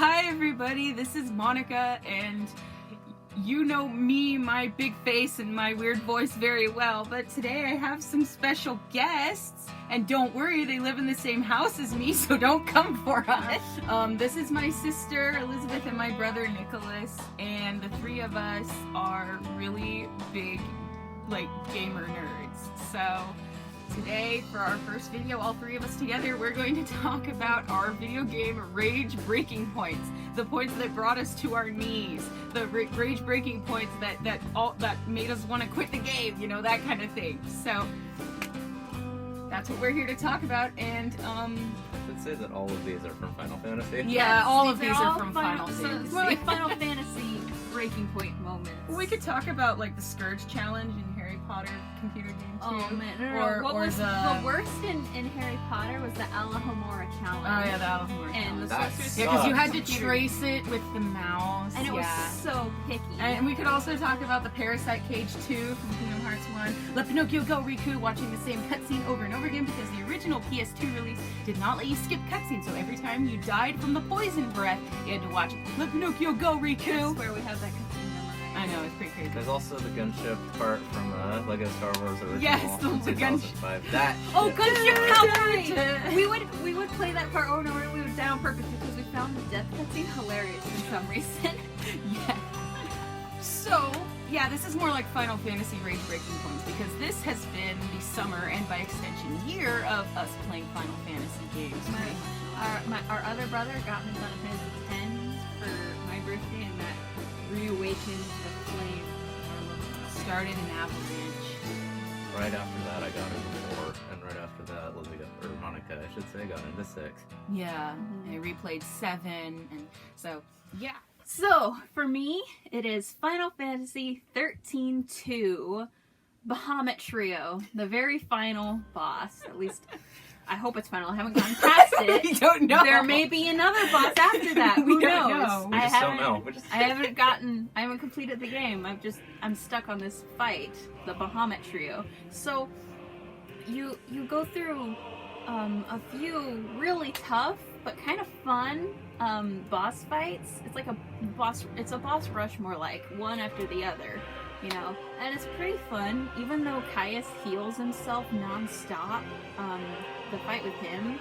Hi everybody, this is Monica, and you know me, my big face and my weird voice very well, but today I have some special guests, and don't worry, they live in the same house as me, so don't come for us. This is my sister Elizabeth and my brother Nicholas, and the three of us are really big, like, gamer nerds. So today, for our first video, all three of us together, we're going to talk about our video game rage breaking points. The points that brought us to our knees. The rage breaking points that made us want to quit the game, you know, that kind of thing. So that's what we're here to talk about, and I should say that all of these are from Final Fantasy. yeah, all of These these are are all from Final- Final so Fantasy. it's more like Final Fantasy breaking point moments. We could talk about like the Scourge challenge in Harry Potter computer game too. Oh man, no. What or was the worst in Harry Potter was the Alahomora challenge. Oh yeah, the Alahomora And the challenge. Sorcerer's Yeah, because you had to computer. trace it with the mouse. And it was yeah. so picky. And we could also talk about the Parasite Cage 2 from Kingdom Hearts 1. Let Pinocchio go, Riku, watching the same cutscene over and over again because the original PS2 release did not let you skip cutscenes. So every time you died from the poison breath, you had to watch Let Pinocchio go, Riku. That's where we have that cutscene memorized. I know, it's pretty crazy. There's also the gunship part from Lego Star Wars original Yes, from the gunship. 2005. That Oh, shit. Gunship Cavalry! We would play that part over and over. We would die on purpose because we found the death cutscene hilarious for some reason. Yeah. So, yeah, this is more like Final Fantasy rage breaking points because this has been the summer and by extension year of us playing Final Fantasy games. Our other brother got me Final Fantasy X for my birthday, and that reawakened the flame. Started an avalanche. Right after that, I got into 4, and right after that, Lizzie got, or Monica, I should say, got into 6. Yeah, I replayed 7, and so, yeah. So, for me, it is Final Fantasy 13-2 Bahamut Trio, the very final boss. At least, I hope it's final. I haven't gotten past it. We don't know. There may be another boss after that. Who We don't knows? know. We just don't know. I haven't completed the game. I'm stuck on this fight, the Bahamut Trio. So, you go through a few really tough but kind of fun boss fights. It's like a boss rush, more like one after the other, you know, and it's pretty fun. Even though Caius heals himself non-stop, the fight with him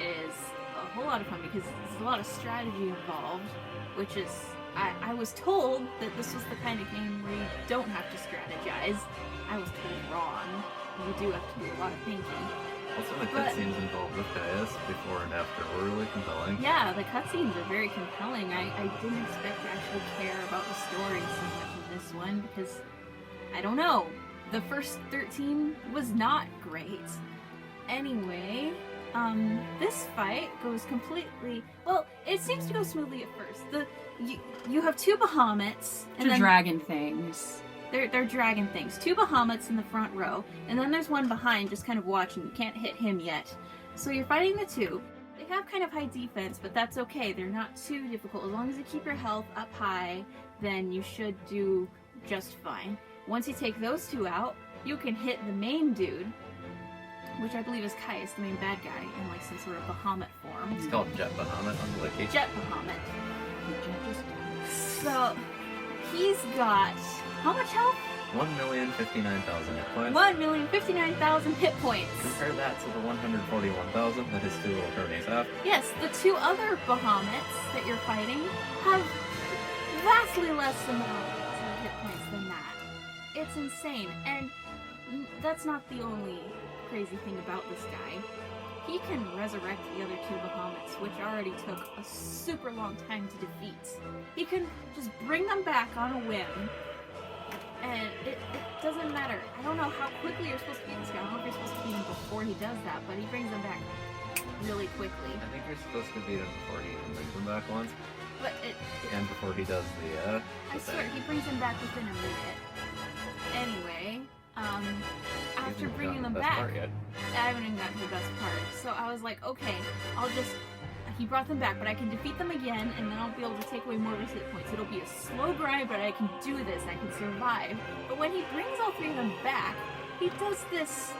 is a whole lot of fun because there's a lot of strategy involved, which is, I was told that this was the kind of game where you don't have to strategize. I was told wrong. You do have to do a lot of thinking. Also, the cutscenes involved with Caius before and after were really compelling. Yeah, the cutscenes are very compelling. I didn't expect to actually care about the story so much in this one because, I don't know, the first 13 was not great. Anyway, this fight goes completely, well, it seems to go smoothly at first. You have two Bahamuts. And then dragon things. They're dragon things. Two Bahamuts in the front row, and then there's one behind just kind of watching. You can't hit him yet. So you're fighting the two. They have kind of high defense, but that's okay. They're not too difficult. As long as you keep your health up high, then you should do just fine. Once you take those two out, you can hit the main dude, which I believe is Caius, the main bad guy, in like some sort of Bahamut form. It's called Jet Bahamut on the wiki. Jet Bahamut. So, he's got how much health? 1,059,000 hit points. 1,059,000 hit points. Compare that to the 141,000 that his two little cronies have. Yes, the two other Bahamuts that you're fighting have vastly less amount of hit points than that. It's insane, and that's not the only crazy thing about this guy. He can resurrect the other two Bahamuts, which already took a super long time to defeat. He can just bring them back on a whim, and it doesn't matter. I don't know how quickly you're supposed to beat this guy. I don't know if you're supposed to beat him before he does that, but he brings them back really quickly. I think you're supposed to beat him before he even brings them back once. But And before he does the I swear, thing. he brings them back within a minute. Anyway, after bringing them back, I haven't even gotten to the best part. So I was like, okay, he brought them back, but I can defeat them again, and then I'll be able to take away more of his hit points. It'll be a slow grind, but I can do this, I can survive. But when he brings all three of them back, he does this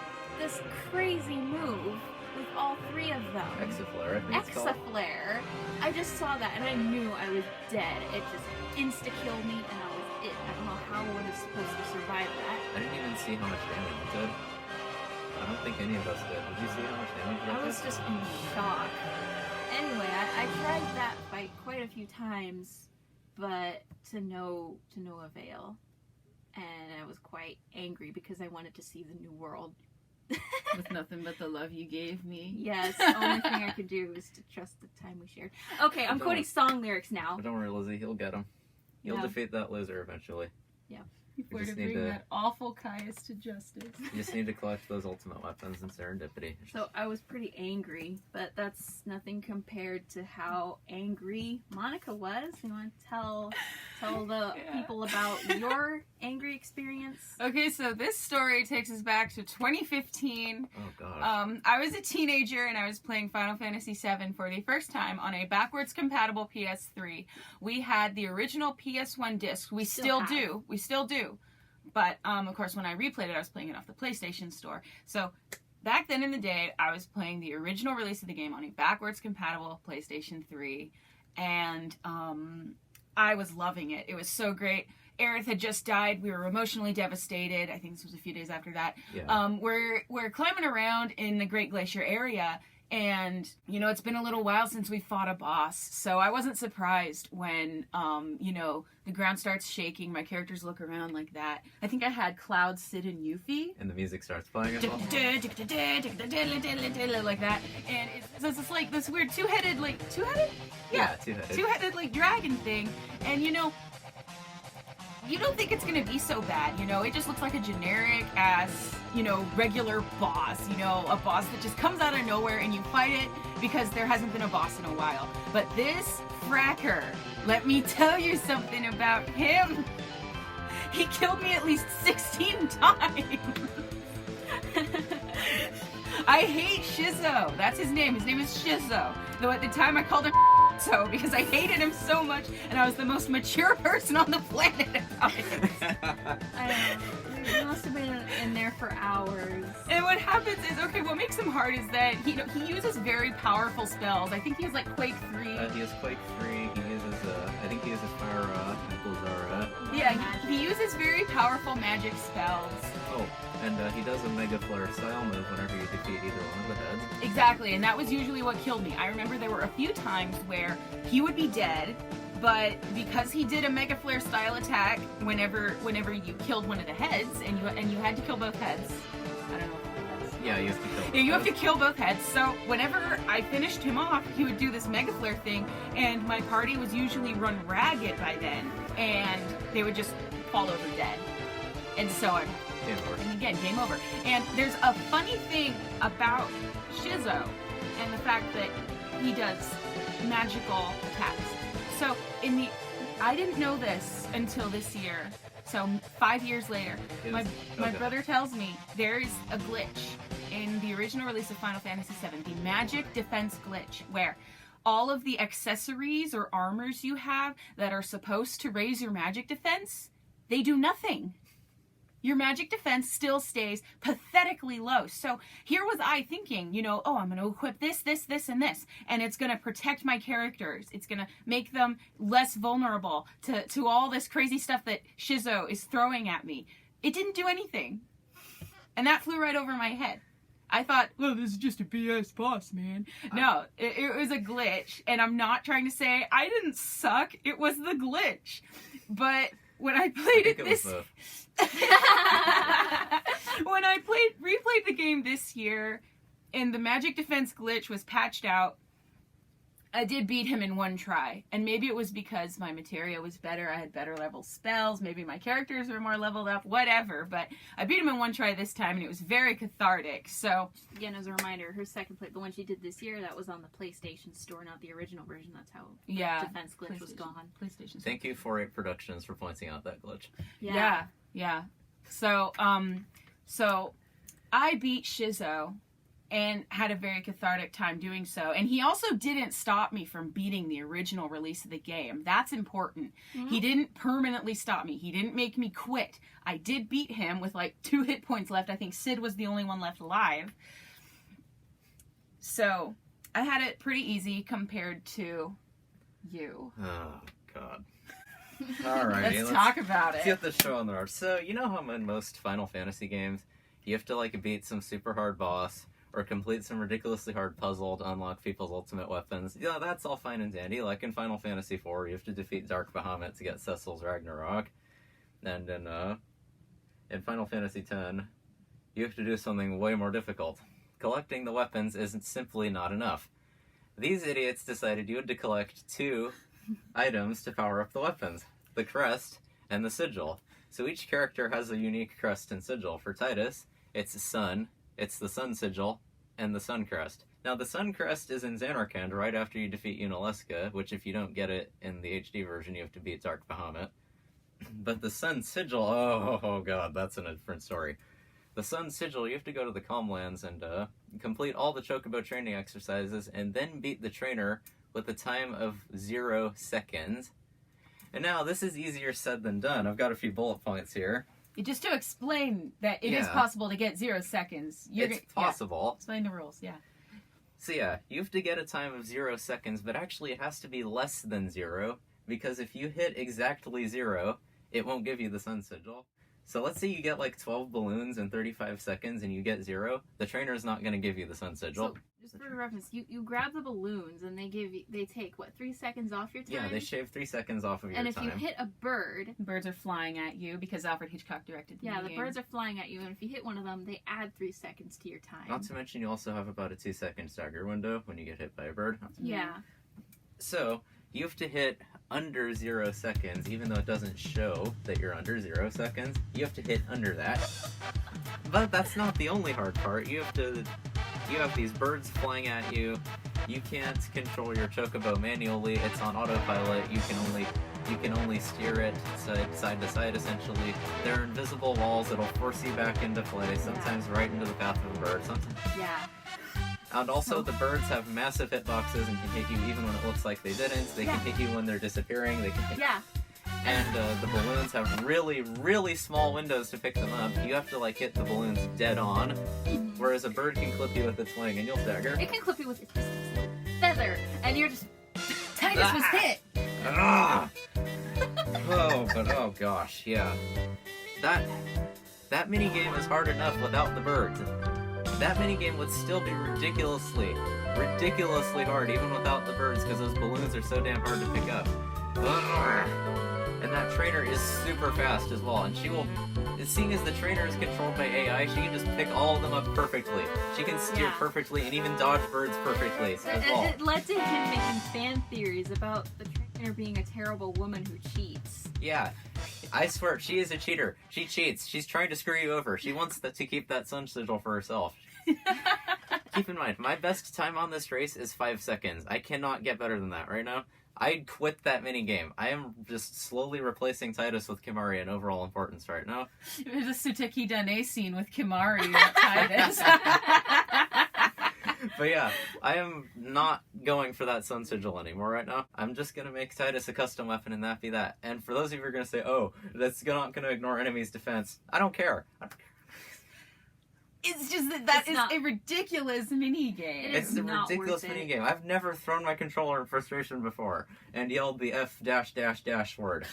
crazy move with all 3 of them. Exaflare, I think it's called. Exaflare. I just saw that and I knew I was dead. It just insta-killed me and that was it. I don't know how I was supposed to survive that. I didn't even see how much damage it did. I don't think any of us did. Did you see how much damage it did? I was just in shock. Anyway, I tried that fight quite a few times, but to no avail. And I was quite angry because I wanted to see the new world. With nothing but the love you gave me. Yes, the only thing I could do was to trust the time we shared. Okay, I'm quoting song lyrics now. But don't worry, Lizzie, he'll get him. You'll defeat that loser eventually. Yeah. Before to bring that awful Caius to justice. You just need to collect those ultimate weapons in Serendipity. So I was pretty angry, but that's nothing compared to how angry Monica was. You want to tell the people about your angry experience? Okay, so this story takes us back to 2015. Oh god. I was a teenager and I was playing Final Fantasy VII for the first time on a backwards compatible PS3. We had the original PS1 disc. We still do. But, of course, when I replayed it, I was playing it off the PlayStation Store. So, back then in the day, I was playing the original release of the game on a backwards compatible PlayStation 3. And, I was loving it. It was so great. Aerith had just died. We were emotionally devastated. I think this was a few days after that. Yeah. We're climbing around in the Great Glacier area. And, you know, it's been a little while since we fought a boss. So I wasn't surprised when, you know, the ground starts shaking. My characters look around like that. I think I had Cloud, Sid, and Yuffie. And the music starts playing as well. Like that. And it's just like this weird two-headed? Yeah, two-headed. Two-headed, like, dragon thing. And, you know, you don't think it's gonna be so bad, you know? It just looks like a generic-ass, you know, regular boss, you know? A boss that just comes out of nowhere and you fight it because there hasn't been a boss in a while. But this fracker, let me tell you something about him. He killed me at least 16 times. I hate Shizo. That's his name. His name is Shizo. Though at the time I called him so because I hated him so much and I was the most mature person on the planet about it. I don't know. We must have been in there for hours. And what happens is, okay, what makes him hard is that he uses very powerful spells. I think he has like Quake 3. He has Quake 3. He uses, I think he uses Fire and Blizzard. Yeah, he uses very powerful magic spells. Oh, and he does a Mega Flare style move whenever you defeat either one of the heads. Exactly, and that was usually what killed me. I remember there were a few times where he would be dead, but because he did a Mega Flare style attack whenever you killed one of the heads, and you had to kill both heads. I don't know. Yeah, you have to kill both Yeah, you have to heads. kill both heads. So whenever I finished him off, he would do this Mega Flare thing, and my party was usually run ragged by then, and they would just fall over dead. And so I'm... Game over. And again, game over. And there's a funny thing about Shizo and the fact that he does magical attacks. So I didn't know this until this year. So 5 years later, my brother tells me there's a glitch in the original release of Final Fantasy VII, the magic defense glitch, where all of the accessories or armors you have that are supposed to raise your magic defense, they do nothing. Your magic defense still stays pathetically low. So here was I thinking, you know, oh, I'm going to equip this, and this, and it's going to protect my characters. It's going to make them less vulnerable to all this crazy stuff that Shizo is throwing at me. It didn't do anything. And that flew right over my head. I thought, oh, this is just a BS boss, man. No, it was a glitch, and I'm not trying to say I didn't suck. It was the glitch. But when I played when I replayed the game this year, and the magic defense glitch was patched out, I did beat him in one try. And maybe it was because my materia was better, I had better level spells, maybe my characters were more leveled up, whatever. But I beat him in one try this time, and it was very cathartic. So again, as a reminder, her second play, the one she did this year, that was on the PlayStation Store, not the original version. That's how the defense glitch was gone. PlayStation. Thank you, 4-8 Productions, for pointing out that glitch. Yeah. So, so I beat Shizo and had a very cathartic time doing so. And he also didn't stop me from beating the original release of the game. That's important. Mm-hmm. He didn't permanently stop me. He didn't make me quit. I did beat him with like 2 hit points left. I think Sid was the only one left alive. So, I had it pretty easy compared to you. Oh, God. Alrighty, Let's talk about let's it. get the show on the road. So, you know how in most Final Fantasy games, you have to, like, beat some super hard boss, or complete some ridiculously hard puzzle to unlock people's ultimate weapons? Yeah, that's all fine and dandy. Like in Final Fantasy IV, you have to defeat Dark Bahamut to get Cecil's Ragnarok. And in Final Fantasy X, you have to do something way more difficult. Collecting the weapons isn't simply not enough. These idiots decided you had to collect 2 items to power up the weapons. The crest and the sigil. So each character has a unique crest and sigil. For Titus, it's the sun, it's the sun sigil, and the sun crest. Now the sun crest is in Zanarkand right after you defeat Unalesca, which if you don't get it in the HD version, you have to beat Dark Bahamut. But the sun sigil, oh god, that's a different story. The sun sigil, you have to go to the Calmlands and complete all the Chocobo training exercises and then beat the trainer with a time of 0 seconds. And now, this is easier said than done. I've got a few bullet points here. Just to explain that it is possible to get 0 seconds. It's possible. Explain the rules, yeah. So yeah, you have to get a time of 0 seconds, but actually it has to be less than 0, because if you hit exactly 0, it won't give you the sun sigil. So let's say you get like 12 balloons in 35 seconds and you get 0, the trainer's not going to give you the sun sigil. So, just for reference, you grab the balloons and they take, what, 3 seconds off your time? Yeah, they shave 3 seconds off of your time. And if you hit a bird... Birds are flying at you because Alfred Hitchcock directed the the birds are flying at you, and if you hit one of them, they add 3 seconds to your time. Not to mention you also have about a 2-second stagger window when you get hit by a bird. Yeah. So, you have to hit under 0 seconds, even though it doesn't show that you're under 0 seconds. You have to hit under that. But that's not the only hard part. You have these birds flying at you. You can't control your Chocobo manually. It's on autopilot. You can only steer it side to side, essentially. There are invisible walls that'll force you back into play, sometimes right into the path of a bird. Sometimes. Yeah. And also, the birds have massive hitboxes and can hit you even when it looks like they didn't. They can hit you when they're disappearing. They can hit And the balloons have really, really small windows to pick them up. You have to, like, hit the balloons dead on, whereas a bird can clip you with its wing and you'll stagger. It can clip you with its feather, and you're just... Titus was hit! Oh gosh, yeah. That minigame is hard enough without the birds. That minigame would still be ridiculously hard even without the birds because those balloons are so damn hard to pick up. And that trainer is super fast as well, and she will... Seeing as the trainer is controlled by AI, she can just pick all of them up perfectly. She can steer perfectly and even dodge birds perfectly as well. It led to him making fan theories about the trainer being a terrible woman who cheats. Yeah. I swear, she is a cheater. She cheats. She's trying to screw you over. She wants to keep that sun sigil for herself. Keep in mind, my best time on this race is 5 seconds. I cannot get better than that right now. I'd quit that minigame. I am just slowly replacing Titus with Kimari in overall importance right now. There's a Suteki Dane scene with Kimari with Titus. But yeah, I am not going for that sun sigil anymore right now. I'm just going to make Titus a custom weapon and that be that. And for those of you who are going to say, oh, that's not going to ignore enemies' defense, I don't care. It's just that is a ridiculous minigame. It's a ridiculous minigame. I've never thrown my controller in frustration before and yelled the F -- word.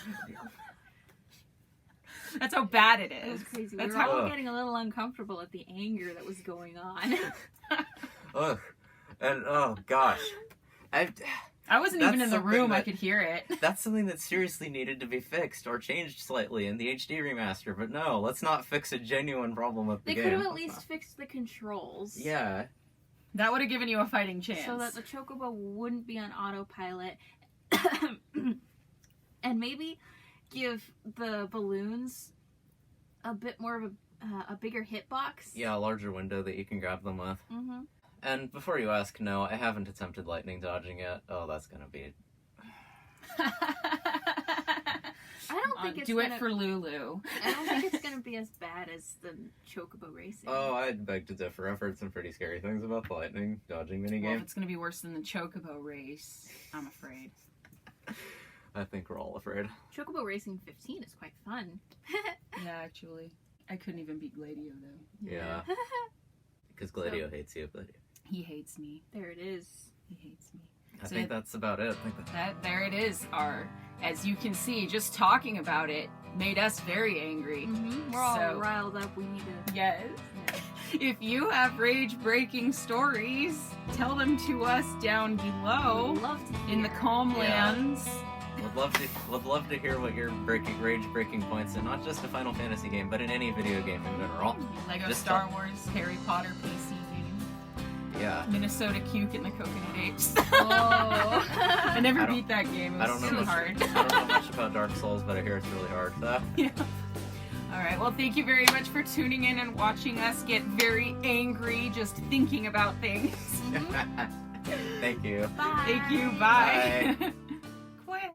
That's how bad it is. It was crazy. That's We were all getting a little uncomfortable at the anger that was going on. Ugh. And, oh, gosh. I wasn't even in the room. I could hear it. That's something that seriously needed to be fixed or changed slightly in the HD remaster. But no, let's not fix a genuine problem with the game. They could have at least fixed the controls. Yeah. That would have given you a fighting chance. So that the Chocobo wouldn't be on autopilot. And maybe give the balloons a bit more of a bigger hitbox. Yeah, a larger window that you can grab them with. Mm-hmm. And before you ask, no, I haven't attempted lightning dodging yet. Oh, that's gonna be... I don't think it's do it for Lulu. I don't think it's gonna be as bad as the Chocobo racing. Oh, I'd beg to differ. I've heard some pretty scary things about the lightning dodging minigame. Well, if it's gonna be worse than the Chocobo race, I'm afraid. I think we're all afraid. Chocobo Racing 15 is quite fun. Yeah, actually. I couldn't even beat Gladio, though. Yeah. Because Gladio hates you, but... He hates me. There it is. He hates me. I think that's about it. There it is. As you can see, just talking about it made us very angry. We're all riled up. We need to. Yes. If you have rage-breaking stories, tell them to us down below Love to hear. in the calm lands. Would love to hear what your rage-breaking points in not just a Final Fantasy game, but in any video game in general. Lego Just Star Wars, Harry Potter PC game, Yeah. Minnesota Cuke and the Coconut Apes. Oh. I never beat that game. It was too hard. I don't know much about Dark Souls, but I hear it's really hard. So. Yeah. Alright, well, thank you very much for tuning in and watching us get very angry just thinking about things. Thank you. Bye. Thank you. Bye. Bye.